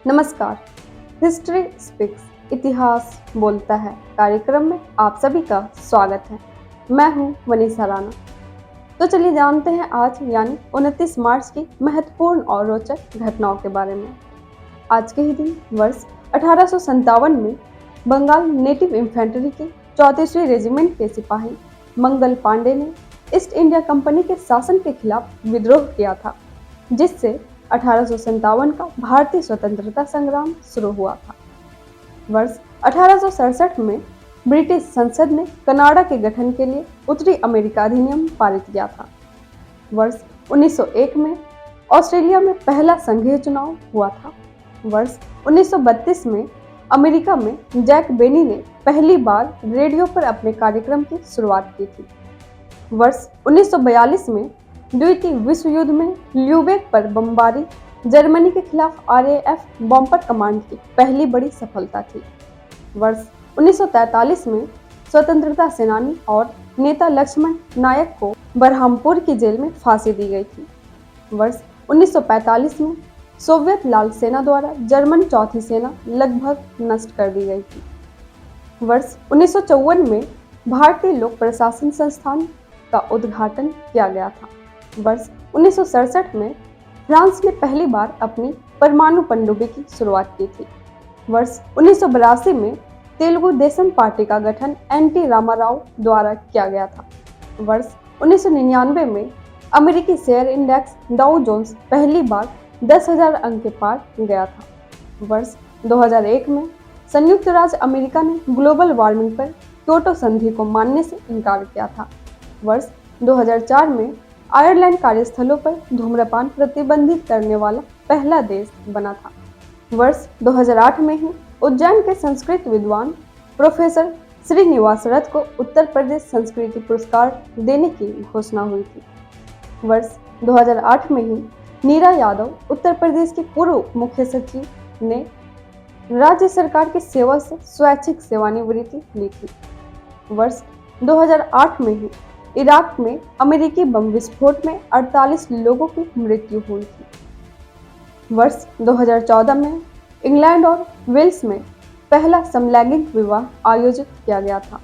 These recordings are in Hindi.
नमस्कार। हिस्ट्री स्पीक्स इतिहास बोलता है कार्यक्रम में आप सभी का स्वागत है। मैं हूं वनीसा राणा। तो चलिए जानते हैं आज यानी 29 मार्च की महत्वपूर्ण और रोचक घटनाओं के बारे में। आज के ही दिन वर्ष 1857 में बंगाल नेटिव इन्फेंट्री के 34वीं रेजिमेंट के सिपाही मंगल पांडे ने ईस्ट इंडिया कंपनी के शासन के खिलाफ विद्रोह किया था, जिससे 1857 का भारतीय स्वतंत्रता संग्राम शुरू हुआ था। वर्ष 1867 में ब्रिटिश संसद ने कनाडा के गठन के लिए उत्तरी अमेरिका अधिनियम पारित किया था। वर्ष 1901 में ऑस्ट्रेलिया में पहला संघीय चुनाव हुआ था। वर्ष 1932 में अमेरिका में जैक बेनी ने पहली बार रेडियो पर अपने कार्यक्रम की शुरुआत की थी। वर्ष 1942 में द्वितीय विश्व युद्ध में ल्यूबेक पर बमबारी जर्मनी के खिलाफ RAF बॉम्बर कमांड की पहली बड़ी सफलता थी। वर्ष 1943 में स्वतंत्रता सेनानी और नेता लक्ष्मण नायक को बरहामपुर की जेल में फांसी दी गई थी। वर्ष 1945 में सोवियत लाल सेना द्वारा जर्मन चौथी सेना लगभग नष्ट कर दी गई थी। वर्ष 1954 में भारतीय लोक प्रशासन संस्थान का उद्घाटन किया गया था। वर्ष 1967 में फ्रांस ने पहली बार अपनी परमाणु पनडुब्बी की शुरुआत की थी। वर्ष 1982 में तेलुगु देशम पार्टी का गठन NT रामाराव द्वारा किया गया था। वर्ष 1999 में अमेरिकी शेयर इंडेक्स डाउ जोन्स पहली बार 10,000 अंक के पार गया था। वर्ष 2001 में संयुक्त राज्य अमेरिका ने ग्लोबल वार्मिंग पर क्योटो संधि को मानने से इनकार किया था। वर्ष 2004 में आयरलैंड कार्यस्थलों पर धूम्रपान प्रतिबंधित करने वाला पहला देश बना था। वर्ष 2008 में ही उज्जैन के संस्कृत विद्वान प्रोफेसर श्रीनिवास रथ को उत्तर प्रदेश संस्कृति पुरस्कार देने की घोषणा हुई थी। वर्ष 2008 में ही नीरा यादव उत्तर प्रदेश के पूर्व मुख्य सचिव ने राज्य सरकार की सेवा से स्वैच्छिक सेवानिवृत्ति ली थी। वर्ष 2008 में ही इराक में अमेरिकी बम विस्फोट में 48 लोगों की मृत्यु हुई थी। वर्ष 2014 में इंग्लैंड और वेल्स में पहला समलैंगिक विवाह आयोजित किया गया था।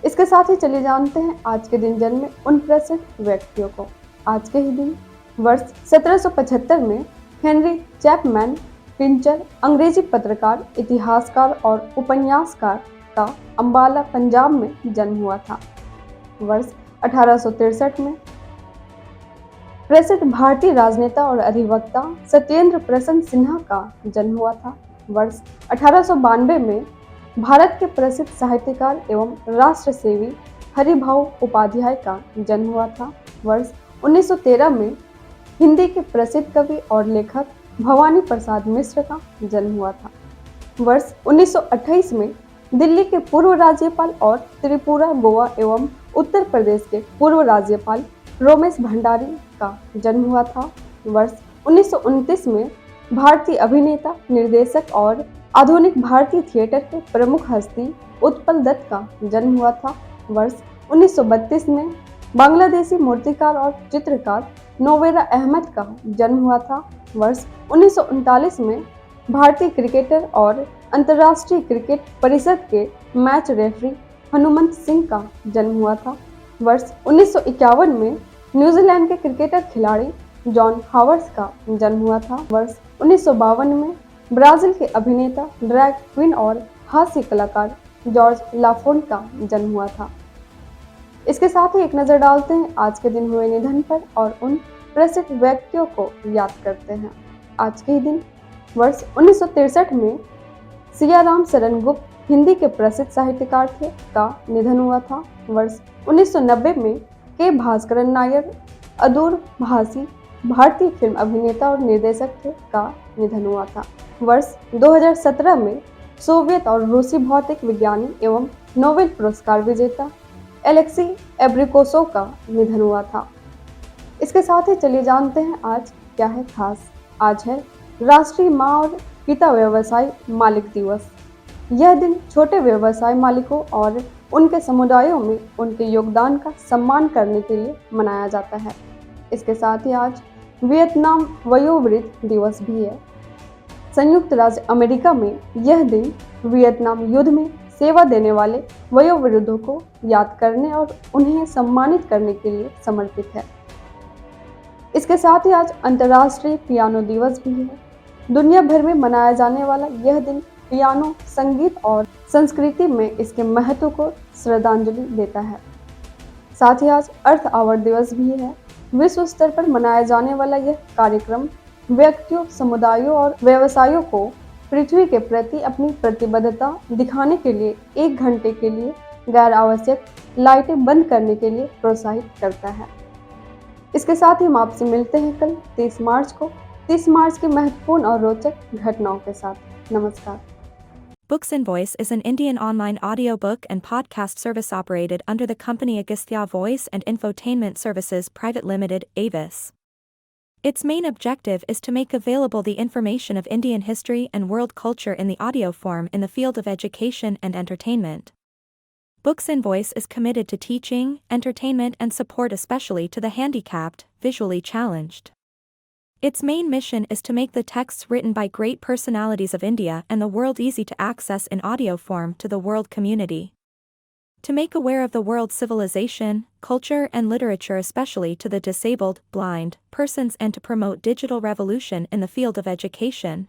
इसके साथ ही चलिए जानते हैं आज के दिन जन्मे उन प्रसिद्ध व्यक्तियों को। आज के ही दिन वर्ष 1775 में हेनरी चैपमैन पिंचर अंग्रेजी पत्रकार, इतिहासकार और उपन्यासकार का अंबाला पंजाब में जन्म हुआ था। वर्ष 1863 में प्रसिद्ध भारतीय राजनेता और अधिवक्ता सत्येंद्र प्रसन्न सिन्हा का जन्म हुआ था। वर्ष 1892 में भारत के प्रसिद्ध साहित्यकार एवं राष्ट्र सेवी हरिभाऊ उपाध्याय का जन्म हुआ था। वर्ष 1913 में हिंदी के प्रसिद्ध कवि और लेखक भवानी प्रसाद मिश्र का जन्म हुआ था। वर्ष 1928 में दिल्ली के पूर्व राज्यपाल और त्रिपुरा, गोवा एवं उत्तर प्रदेश के पूर्व राज्यपाल रोमेश भंडारी का जन्म हुआ था। वर्ष 1929 में भारतीय अभिनेता, निर्देशक और आधुनिक भारतीय थिएटर के प्रमुख हस्ती उत्पल दत्त का जन्म हुआ था। वर्ष 1932 में बांग्लादेशी मूर्तिकार और चित्रकार नोवेरा अहमद का जन्म हुआ था। वर्ष 1939 में भारतीय क्रिकेटर और अंतर्राष्ट्रीय क्रिकेट परिषद के मैच रेफरी हनुमंत सिंह का जन्म हुआ था। वर्ष 1951 में न्यूजीलैंड के क्रिकेटर खिलाड़ी जॉन हॉवर्स का जन्म हुआ था। वर्ष 1952 में ब्राजील के अभिनेता, ड्रैग क्वीन और हास्य कलाकार जॉर्ज लाफोन्ट का जन्म हुआ था। इसके साथ ही एक नज़र डालते हैं आज के दिन हुए निधन पर और उन प्रसिद्ध व्यक्तियों को याद करते हैं। आज के ही दिन वर्ष 1963 में सियाराम शरण गुप्त हिंदी के प्रसिद्ध साहित्यकार थे का निधन हुआ था। वर्ष 1990 में के भास्करन नायर अदूरभाषी भारतीय फिल्म अभिनेता और निर्देशक थे का निधन हुआ था। वर्ष 2017 में सोवियत और रूसी भौतिक विज्ञानी एवं नोबेल पुरस्कार विजेता एलेक्सी एब्रिकोसोव का निधन हुआ था। इसके साथ ही चलिए जानते हैं आज क्या है खास। आज है राष्ट्रीय माँ और पिता व्यवसाय मालिक दिवस। यह दिन छोटे व्यवसाय मालिकों और उनके समुदायों में उनके योगदान का सम्मान करने के लिए मनाया जाता है। इसके साथ ही आज वियतनाम वयोवृद्ध दिवस भी है। संयुक्त राज्य अमेरिका में यह दिन वियतनाम युद्ध में सेवा देने वाले वयोवृद्धों को याद करने और उन्हें सम्मानित करने के लिए समर्पित है। इसके साथ ही आज अंतर्राष्ट्रीय पियानो दिवस भी है। दुनिया भर में मनाया जाने वाला यह दिन पियानो संगीत और संस्कृति में इसके महत्व को श्रद्धांजलि देता है। साथ ही आज अर्थ आवर दिवस भी है। विश्व स्तर पर मनाया जाने वाला यह कार्यक्रम व्यक्तियों, समुदायों और व्यवसायों को पृथ्वी के प्रति अपनी प्रतिबद्धता दिखाने के लिए 1 घंटे के लिए गैर आवश्यक लाइटें बंद करने के लिए प्रोत्साहित करता है। इसके साथ ही हम आपसे मिलते हैं कल 30 मार्च को 30 मार्च की महत्वपूर्ण और रोचक घटनाओं के साथ। नमस्कार। Books and Voice is an Indian online audiobook and podcast service operated under the company Agastya Voice and Infotainment Services Private Limited, Avis. Its main objective is to make available the information of Indian history and world culture in the audio form in the field of education and entertainment. Books and Voice is committed to teaching, entertainment and support especially to the handicapped, visually challenged. Its main mission is to make the texts written by great personalities of India and the world easy to access in audio form to the world community. To make aware of the world's civilization, culture and literature especially to the disabled, blind, persons and to promote digital revolution in the field of education.